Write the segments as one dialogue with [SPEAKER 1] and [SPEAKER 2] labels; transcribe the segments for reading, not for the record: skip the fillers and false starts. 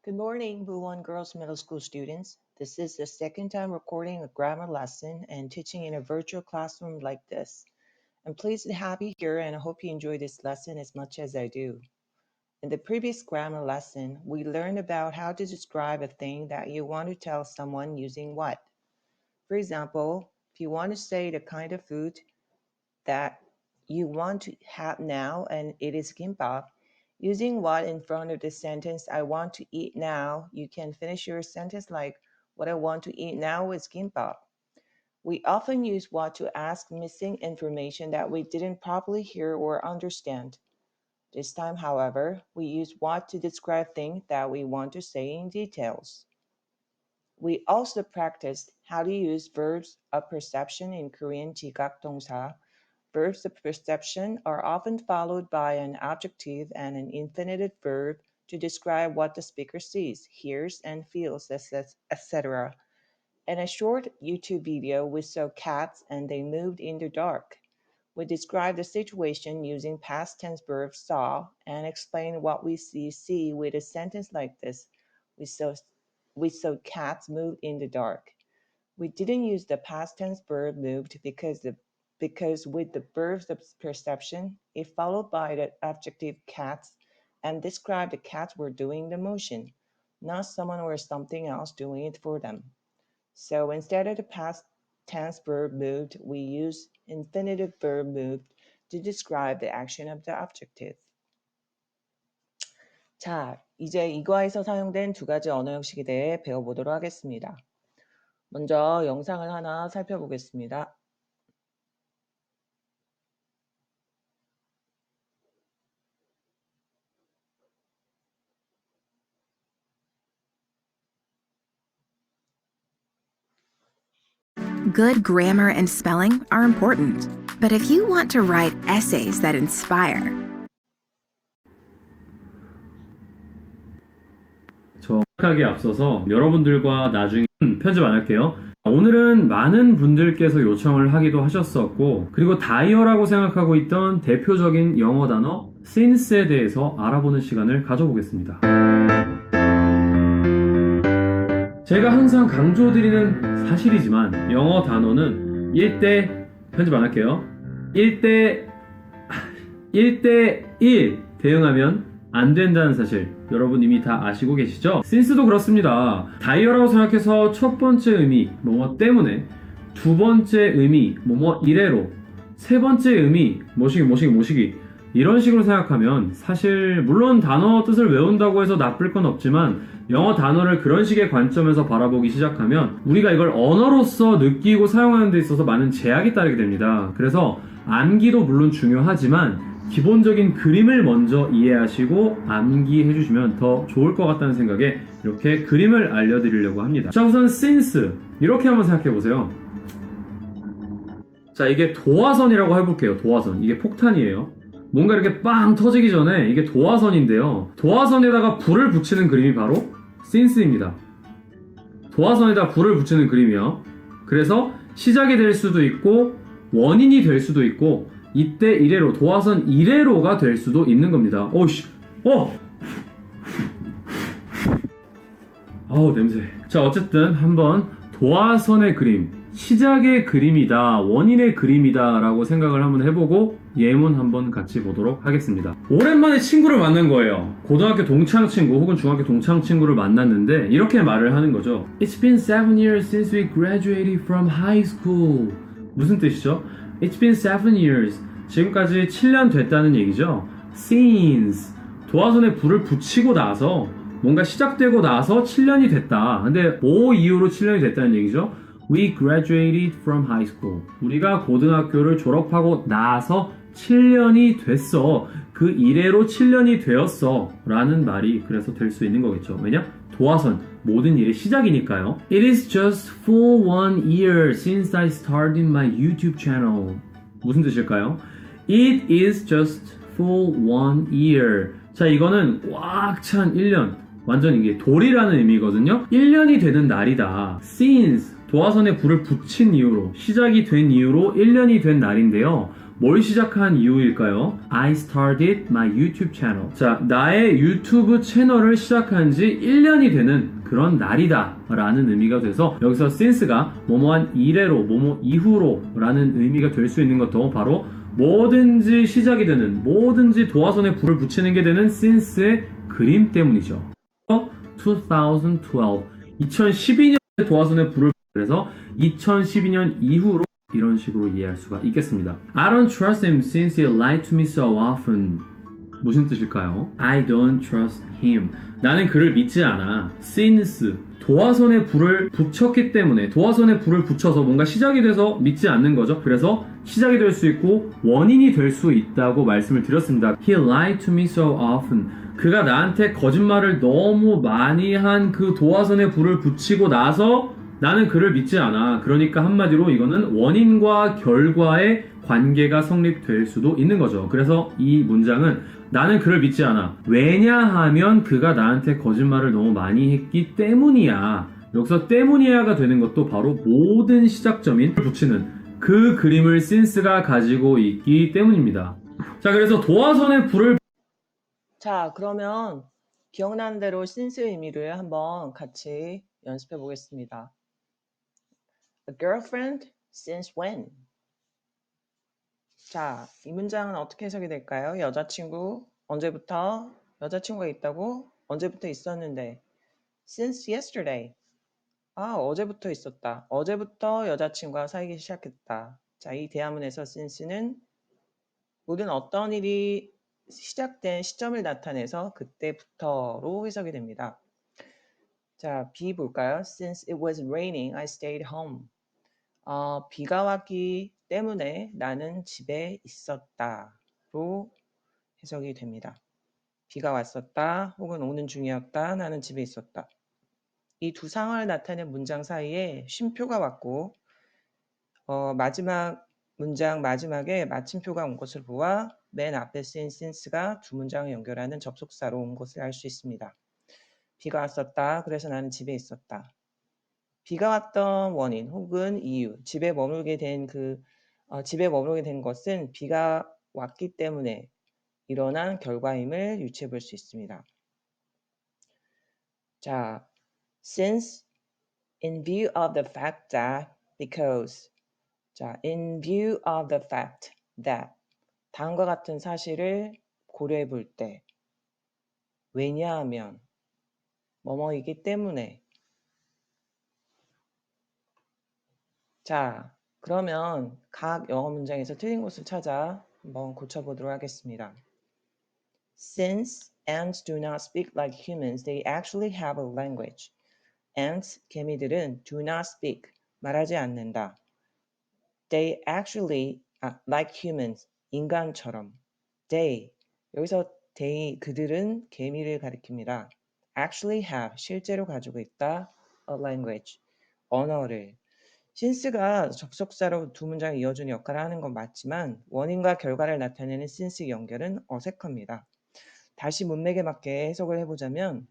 [SPEAKER 1] Good morning, Buwon Girls Middle School students. This is the second time recording a grammar lesson and teaching in a virtual classroom like this. I'm pleased to have you here and I hope you enjoy this lesson as much as I do. In the previous grammar lesson, we learned about how to describe a thing that you want to tell someone using what. For example, if you want to say the kind of food that you want to have now and it is kimbap, using what in front of the sentence I want to eat now, you can finish your sentence like what I want to eat now is kimbap. We often use what to ask missing information that we didn't properly hear or understand. This time, however, we use what to describe things that we want to say in details. We also practiced how to use verbs of perception in Korean 지각 동사. Verbs of perception are often followed by an adjective and an infinitive verb to describe what the speaker sees, hears, and feels, etc. In a short YouTube video, we saw cats and they moved in the dark. We described the situation using past tense verb saw and explained what we see with a sentence like this. We saw cats move in the dark. We didn't use the past tense verb moved because with the verbs of perception, it followed by the adjective cats and described the cats were doing the motion, not someone or something else doing it for them. So instead of the past tense verb moved, we use infinitive verb moved to describe the action of the adjective. 자, 이제 이거에서 사용된 두 가지 언어 형식에 대해 배워보도록 하겠습니다. 먼저 영상을 하나 살펴보겠습니다.
[SPEAKER 2] Good grammar and spelling are important, but if you want to write essays that inspire,
[SPEAKER 3] 정확하게 앞서서 여러분들과 나중에 편집 안 할게요. 오늘은 많은 분들께서 요청을 하기도 하셨었고, 그리고 다이어라고 생각하고 있던 대표적인 영어 단어 since에 대해서 알아보는 시간을 가져보겠습니다. 제가 항상 강조드리는 사실이지만 영어 단어는 1대 편집 안 할게요. 1대 1 대응하면 안 된다는 사실 여러분 이미 다 아시고 계시죠? since도 그렇습니다. 다이어라고 생각해서 첫 번째 의미 뭐뭐 때문에, 두 번째 의미 뭐뭐 이래로, 세 번째 의미 뭐시기 이런 식으로 생각하면 사실 물론 단어 뜻을 외운다고 해서 나쁠 건 없지만 영어 단어를 그런 식의 관점에서 바라보기 시작하면 우리가 이걸 언어로서 느끼고 사용하는 데 있어서 많은 제약이 따르게 됩니다. 그래서 암기도 물론 중요하지만 기본적인 그림을 먼저 이해하시고 암기해 주시면 더 좋을 것 같다는 생각에 이렇게 그림을 알려드리려고 합니다. 자, 우선 since 이렇게 한번 생각해 보세요. 자, 이게 도화선이라고 해볼게요. 도화선. 이게 폭탄이에요. 뭔가 이렇게 빵 터지기 전에 이게 도화선인데요. 도화선에다가 불을 붙이는 그림이 바로 since입니다. 도화선에다 불을 붙이는 그림이요. 그래서 시작이 될 수도 있고 원인이 될 수도 있고 이때 이래로, 도화선 이래로가 될 수도 있는 겁니다. 오씨, 아우 냄새. 자, 어쨌든 한번 도화선의 그림, 시작의 그림이다, 원인의 그림이다 라고 생각을 한번 해보고 예문 한번 같이 보도록 하겠습니다. 오랜만에 친구를 만난 거예요. 고등학교 동창 친구 혹은 중학교 동창 친구를 만났는데 이렇게 말을 하는 거죠. It's been 7 years since we graduated from high school. 무슨 뜻이죠? It's been 7 years. 지금까지 7년 됐다는 얘기죠. Since. 도화선에 불을 붙이고 나서, 뭔가 시작되고 나서 7년이 됐다. 근데 뭐 이후로 7년이 됐다는 얘기죠. We graduated from high school. 우리가 고등학교를 졸업하고 나서 7년이 됐어. 그 이래로 7년이 되었어. 라는 말이 그래서 될 수 있는 거겠죠. 왜냐? 도화선. 모든 일의 시작이니까요. It is just full 1 year since I started my YouTube channel. 무슨 뜻일까요? It is just full 1 year. 자, 이거는 꽉 찬 1년. 완전 이게 돌이라는 의미거든요. 1년이 되는 날이다. Since. 도화선에 불을 붙인 이후로, 시작이 된 이후로 1년이 된 날인데요. 뭘 시작한 이유일까요? I started my YouTube channel. 자, 나의 유튜브 채널을 시작한 지 1년이 되는 그런 날이다 라는 의미가 돼서 여기서 since가 뭐뭐한 이래로, 뭐뭐 이후로 라는 의미가 될 수 있는 것도 바로 뭐든지 시작이 되는, 뭐든지 도화선에 불을 붙이는 게 되는 since의 그림 때문이죠. 2012년에 도화선에 불을 그래서 2012년 이후로 이런 식으로 이해할 수가 있겠습니다. I don't trust him since he lied to me so often. 무슨 뜻일까요? I don't trust him. 나는 그를 믿지 않아. since 도화선에 불을 붙였기 때문에 도화선에 불을 붙여서 뭔가 시작이 돼서 믿지 않는 거죠. 그래서 시작이 될 수 있고 원인이 될 수 있다고 말씀을 드렸습니다. He lied to me so often. 그가 나한테 거짓말을 너무 많이 한 그 도화선에 불을 붙이고 나서 나는 그를 믿지 않아. 그러니까 한마디로 이거는 원인과 결과의 관계가 성립될 수도 있는 거죠. 그래서 이 문장은 나는 그를 믿지 않아. 왜냐하면 그가 나한테 거짓말을 너무 많이 했기 때문이야. 여기서 때문이야가 되는 것도 바로 모든 시작점인 붙이는 그 그림을 since가 가지고 있기 때문입니다. 자, 그래서 도화선에 불을
[SPEAKER 1] 자, 그러면 기억나는 대로 since의 의미를 한번 같이 연습해 보겠습니다. A girlfriend? Since when? 자, 이 문장은 어떻게 해석이 될까요? 여자친구, 언제부터? 여자친구가 있다고? 언제부터 있었는데? Since yesterday. 아, 어제부터 있었다. 어제부터 여자친구와 사귀기 시작했다. 자, 이 대화문에서 since는 모든 어떤 일이 시작된 시점을 나타내서 그때부터로 해석이 됩니다. 자, B 볼까요? Since it was raining, I stayed home. 비가 왔기 때문에 나는 집에 있었다로 해석이 됩니다. 비가 왔었다 혹은 오는 중이었다 나는 집에 있었다. 이 두 상황을 나타낸 문장 사이에 쉼표가 왔고 마지막 문장 마지막에 마침표가 온 것을 보아 맨 앞에 쓰인 since가 두 문장을 연결하는 접속사로 온 것을 알 수 있습니다. 비가 왔었다. 그래서 나는 집에 있었다. 비가 왔던 원인 혹은 이유, 집에 머물게 된 것은 비가 왔기 때문에 일어난 결과임을 유추해 볼 수 있습니다. 자, since, in view of the fact that, because. 자, in view of the fact that. 다음과 같은 사실을 고려해 볼 때, 왜냐하면, 뭐뭐이기 때문에. 자, 그러면 각 영어 문장에서 틀린 곳을 찾아 한번 고쳐보도록 하겠습니다. Since ants do not speak like humans, they actually have a language. Ants, 개미들은 do not speak, 말하지 않는다. They actually, like humans, 인간처럼. They, 여기서 they, 그들은 개미를 가리킵니다. Actually have, 실제로 가지고 있다. A language, 언어를. since가 접속사로 두 문장을 이어주는 역할을 하는 건 맞지만 원인과 결과를 나타내는 since 연결은 어색합니다. 다시 문맥에 맞게 해석을 해보자면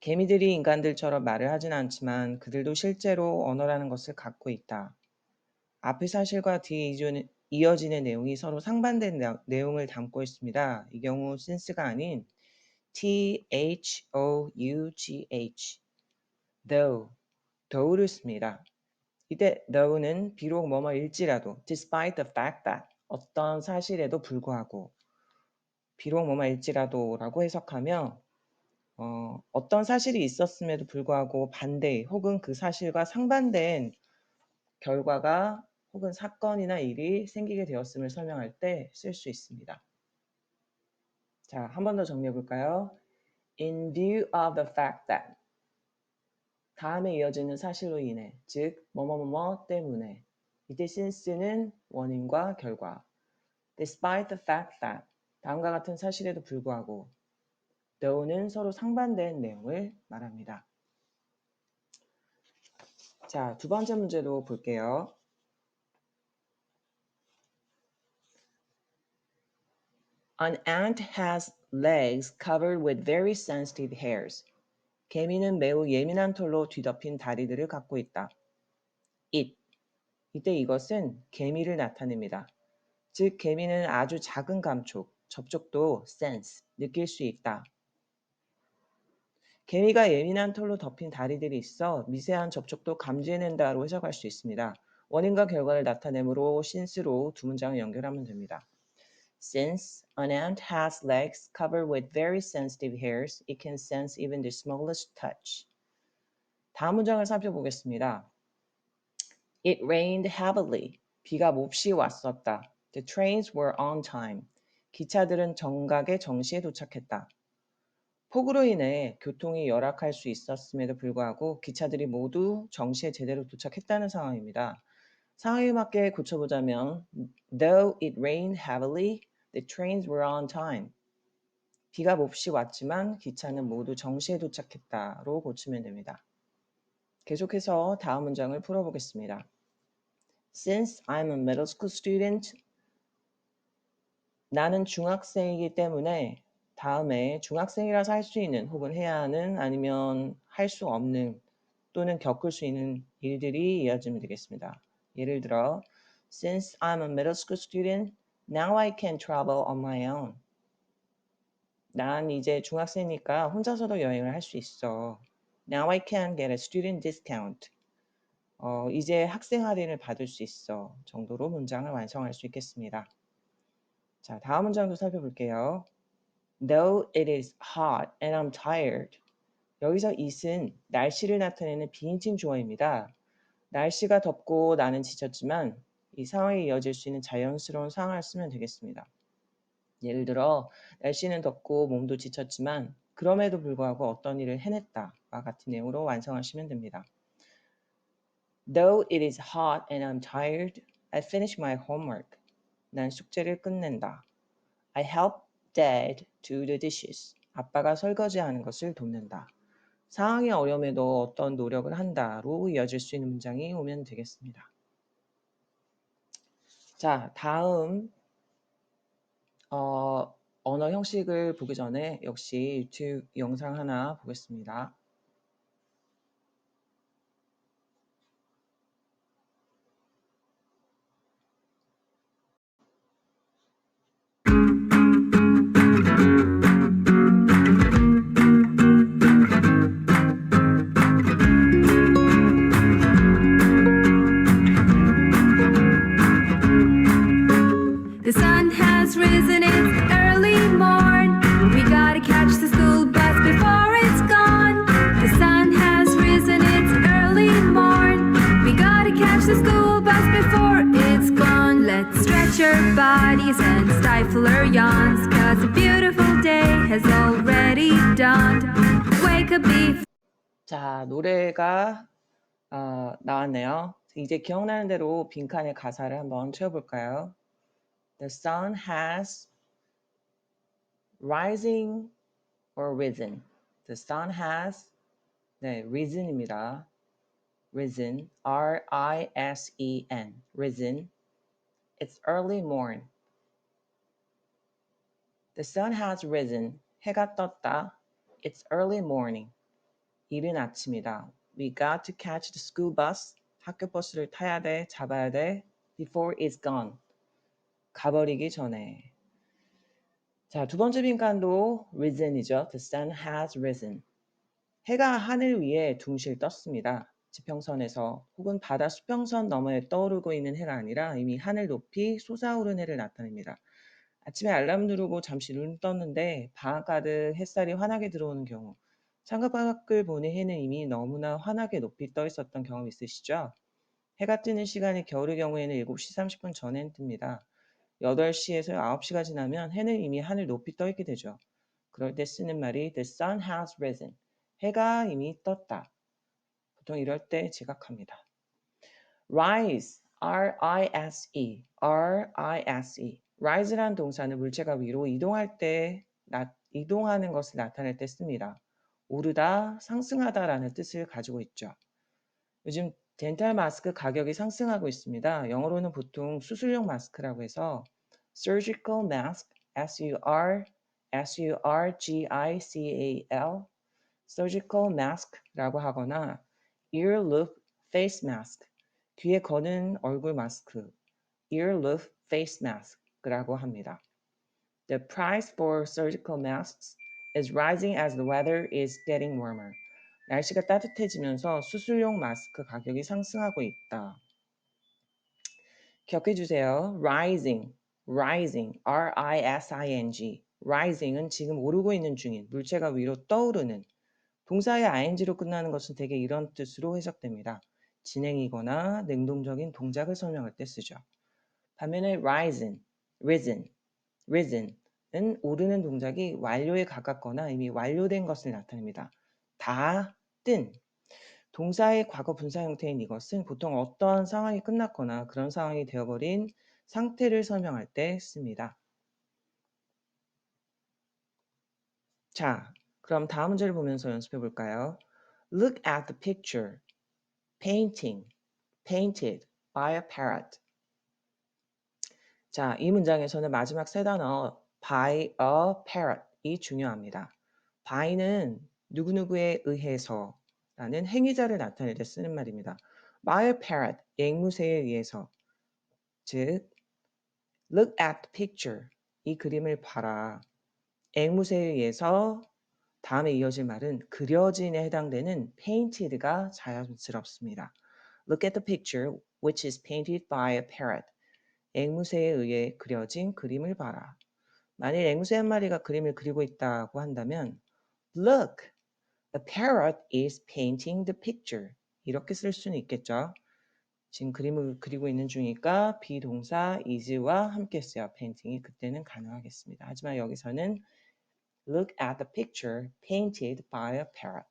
[SPEAKER 1] 개미들이 인간들처럼 말을 하진 않지만 그들도 실제로 언어라는 것을 갖고 있다. 앞의 사실과 뒤에 이어지는 내용이 서로 상반된 내용을 담고 있습니다. 이 경우 since가 아닌 thoughh, though를 씁니다. 이때 though는 비록 뭐뭐일지라도 despite the fact that 어떤 사실에도 불구하고 비록 뭐뭐일지라도라고 해석하며 어떤 사실이 있었음에도 불구하고 반대 혹은 그 사실과 상반된 결과가 혹은 사건이나 일이 생기게 되었음을 설명할 때 쓸 수 있습니다. 자, 한 번 더 정리해 볼까요? In view of the fact that 다음에 이어지는 사실로 인해 즉 뭐뭐뭐뭐 때문에 이때 since는 원인과 결과 despite the fact that 다음과 같은 사실에도 불구하고 though는 서로 상반된 내용을 말합니다. 자, 두 번째 문제도 볼게요. An ant has legs covered with very sensitive hairs. 개미는 매우 예민한 털로 뒤덮인 다리들을 갖고 있다. It. 이때 이것은 개미를 나타냅니다. 즉 개미는 아주 작은 감촉, 접촉도 sense, 느낄 수 있다. 개미가 예민한 털로 덮인 다리들이 있어 미세한 접촉도 감지해낸다로 해석할 수 있습니다. 원인과 결과를 나타내므로 since로 두 문장을 연결하면 됩니다. Since an ant has legs covered with very sensitive hairs, it can sense even the smallest touch. 다음 문장을 살펴보겠습니다. It rained heavily. 비가 몹시 왔었다. The trains were on time. 기차들은 정각에 정시에 도착했다. 폭우로 인해 교통이 열악할 수 있었음에도 불구하고 기차들이 모두 정시에 제대로 도착했다는 상황입니다. 상황에 맞게 고쳐보자면 Though it rained heavily, the trains were on time. 비가 몹시 왔지만 기차는 모두 정시에 도착했다로 고치면 됩니다. 계속해서 다음 문장을 풀어보겠습니다. Since I'm a middle school student, 나는 중학생이기 때문에 다음에 중학생이라서 할 수 있는 혹은 해야 하는 아니면 할 수 없는 또는 겪을 수 있는 일들이 이어지면 되겠습니다. 예를 들어 Since I'm a middle school student, now I can travel on my own. 난 이제 중학생이니까 혼자서도 여행을 할 수 있어. Now I can get a student discount. 이제 학생 할인을 받을 수 있어. 정도로 문장을 완성할 수 있겠습니다. 자, 다음 문장도 살펴볼게요. Though it is hot and I'm tired. 여기서 it은 날씨를 나타내는 비인칭 주어입니다. 날씨가 덥고 나는 지쳤지만 이 상황에 이어질 수 있는 자연스러운 상황을 쓰면 되겠습니다. 예를 들어 날씨는 덥고 몸도 지쳤지만 그럼에도 불구하고 어떤 일을 해냈다와 같은 내용으로 완성하시면 됩니다. Though it is hot and I'm tired, I finished my homework. 난 숙제를 끝낸다. I help Dad do the dishes. 아빠가 설거지하는 것을 돕는다. 상황이 어려움에도 어떤 노력을 한다로 이어질 수 있는 문장이 오면 되겠습니다. 자, 다음 언어 형식을 보기 전에 역시 유튜브 영상 하나 보겠습니다.
[SPEAKER 2] The sun has risen, it's early morn. We gotta catch the school bus before it's gone. The sun has risen, it's early morn. We gotta catch the school bus before it's gone. Let's stretch our bodies and stifle our yawns, 'cause a beautiful day has already dawned. Wake up before.
[SPEAKER 1] 자, 노래가 나왔네요. 이제 기억나는 대로 빈칸의 가사를 한번 채워볼까요? The sun has rising or risen. The sun has risen입니다. Risen, R-I-S-E-N, risen. It's early morn. The sun has risen. 해가 떴다. It's early morning. 이른 아침이다. We got to catch the school bus. 학교 버스를 타야 돼, 잡아야 돼. Before it's gone. 가버리기 전에. 자, 두 번째 빈칸도 risen이죠. The sun has risen. 해가 하늘 위에 둥실 떴습니다. 지평선에서 혹은 바다 수평선 너머에 떠오르고 있는 해가 아니라 이미 하늘 높이 솟아오른 해를 나타냅니다. 아침에 알람 누르고 잠시 눈 떴는데 방 가득 햇살이 환하게 들어오는 경우, 창밖을 보는 해는 이미 너무나 환하게 높이 떠 있었던 경험 있으시죠? 해가 뜨는 시간이 겨울의 경우에는 7시 30분 전엔 뜹니다. 8시에서 9시가 지나면 해는 이미 하늘 높이 떠 있게 되죠. 그럴 때 쓰는 말이 The sun has risen. 해가 이미 떴다. 보통 이럴 때 지각합니다. Rise, R-I-S-E, R-I-S-E. Rise란 동사는 물체가 위로 이동할 때, 이동하는 것을 나타낼 때 씁니다. 오르다, 상승하다라는 뜻을 가지고 있죠. 요즘 덴탈 마스크 가격이 상승하고 있습니다. 영어로는 보통 수술용 마스크라고 해서 surgical mask, S-U-R-G-I-C-A-L, surgical mask라고 하거나 ear loop face mask, 귀에 거는 얼굴 마스크, ear loop face mask, 마스크라고 합니다. The price for surgical masks is rising as the weather is getting warmer. 날씨가 따뜻해지면서 수술용 마스크 가격이 상승하고 있다. 기억해 주세요. rising, R-I-S-I-N-G. rising은 지금 오르고 있는 중인, 물체가 위로 떠오르는. 동사의 ing로 끝나는 것은 대개 이런 뜻으로 해석됩니다. 진행이거나 능동적인 동작을 설명할 때 쓰죠. 반면에 risen은 오르는 동작이 완료에 가깝거나 이미 완료된 것을 나타냅니다. 다 뜬. 동사의 과거 분사 형태인 이것은 보통 어떠한 상황이 끝났거나 그런 상황이 되어버린 상태를 설명할 때 씁니다. 자, 그럼 다음 문제를 보면서 연습해 볼까요? Look at the picture. Painting. Painted by a parrot. 자, 이 문장에서는 마지막 세 단어 by a parrot이 중요합니다. by는 누구누구에 의해서 라는 행위자를 나타낼 때 쓰는 말입니다. by a parrot, 앵무새에 의해서. 즉, look at the picture. 이 그림을 봐라. 앵무새에 의해서 다음에 이어질 말은 그려진에 해당되는 painted가 자연스럽습니다. Look at the picture which is painted by a parrot. 앵무새에 의해 그려진 그림을 봐라. 만일 앵무새 한 마리가 그림을 그리고 있다고 한다면 Look, a parrot is painting the picture. 이렇게 쓸 수는 있겠죠. 지금 그림을 그리고 있는 중이니까 비동사 is와 함께 써야 painting이 그때는 가능하겠습니다. 하지만 여기서는 Look at the picture painted by a parrot.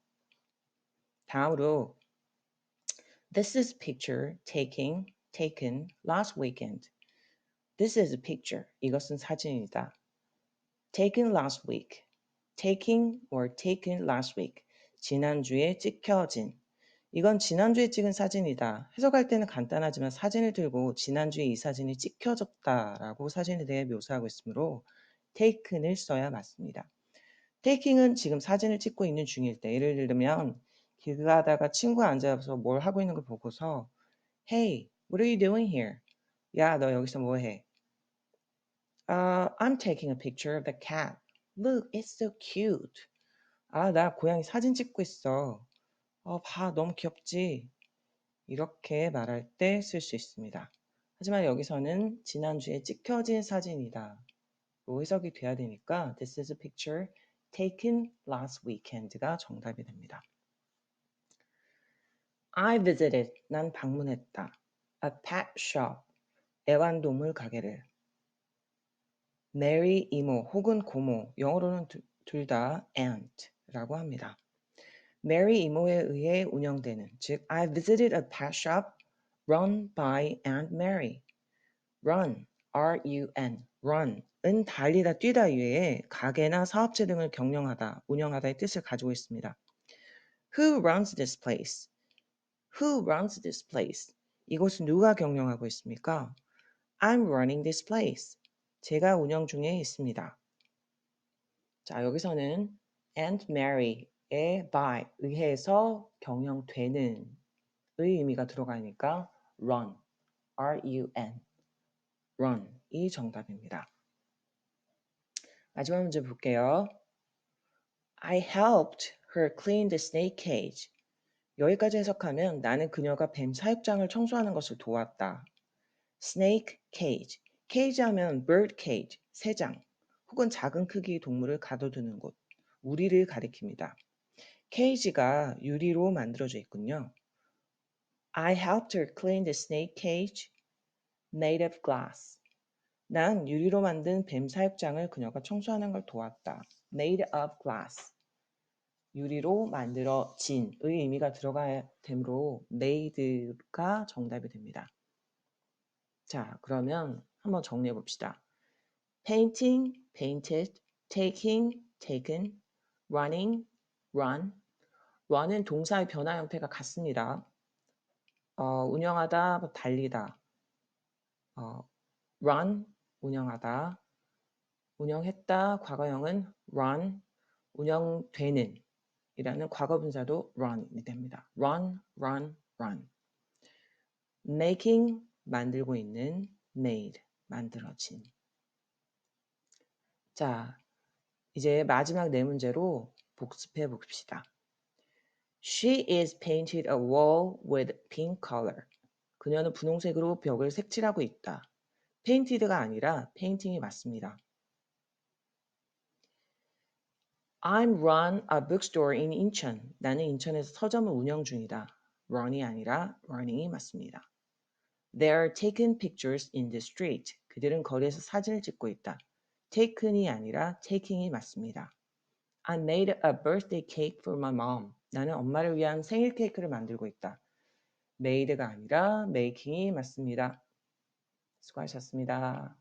[SPEAKER 1] 다음으로 This is picture taken last weekend. This is a picture. 이것은 사진이다. Taken last week. Taking or taken last week. 지난주에 찍혀진. 이건 지난주에 찍은 사진이다. 해석할 때는 간단하지만 사진을 들고 지난주에 이 사진이 찍혀졌다라고 사진에 대해 묘사하고 있으므로 taken을 써야 맞습니다. taking은 지금 사진을 찍고 있는 중일 때 예를 들면 길 가다가 친구가 앉아서 뭘 하고 있는 걸 보고서 Hey, what are you doing here? 야, 너 여기서 뭐 해? I'm taking a picture of the cat. Look, it's so cute. 나 고양이 사진 찍고 있어. 봐, 너무 귀엽지? 이렇게 말할 때 쓸 수 있습니다. 하지만 여기서는 지난주에 찍혀진 사진이다. 로 해석이 돼야 되니까 This is a picture taken last weekend가 정답이 됩니다. I visited, 난 방문했다. A pet shop, 애완동물 가게를. Mary 이모 혹은 고모, 영어로는 둘 다 aunt라고 합니다. Mary 이모에 의해 운영되는, 즉 I visited a pet shop run by Aunt Mary. Run, R-U-N, run은 달리다 뛰다 외에 가게나 사업체 등을 경영하다, 운영하다의 뜻을 가지고 있습니다. Who runs this place? Who runs this place? 이곳은 누가 경영하고 있습니까? I'm running this place. 제가 운영 중에 있습니다. 자, 여기서는 Aunt Mary의 by, 의해서 경영되는 의 의미가 들어가니까 run, R-U-N, run이 정답입니다. 마지막 문제 볼게요. I helped her clean the snake cage. 여기까지 해석하면 나는 그녀가 뱀 사육장을 청소하는 것을 도왔다. Snake cage. cage 하면 bird cage, 새장, 혹은 작은 크기의 동물을 가둬두는 곳, 우리를 가리킵니다. cage가 유리로 만들어져 있군요. I helped her clean the snake cage made of glass. 난 유리로 만든 뱀 사육장을 그녀가 청소하는 걸 도왔다. made of glass. 유리로 만들어진의 의미가 들어가야 되므로 made가 정답이 됩니다. 자, 그러면 한번 정리해 봅시다. painting, painted, taking, taken, running, run. run은 동사의 변화 형태가 같습니다. 운영하다, 달리다. run, 운영하다. 운영했다, 과거형은 run, 운영되는 이라는 과거 분사도 run이 됩니다. run, run, run. making, 만들고 있는, made, 만들어진. 자, 이제 마지막 네 문제로 복습해 봅시다. She is painted a wall with pink color. 그녀는 분홍색으로 벽을 색칠하고 있다. painted가 아니라 painting이 맞습니다. I'm run a bookstore in 인천. 나는 인천에서 서점을 운영 중이다. run이 아니라 running이 맞습니다. They're taking pictures in the street. 그들은 거리에서 사진을 찍고 있다. taken이 아니라 taking이 맞습니다. I made a birthday cake for my mom. 나는 엄마를 위한 생일 케이크를 만들고 있다. made가 아니라 making이 맞습니다. 수고하셨습니다.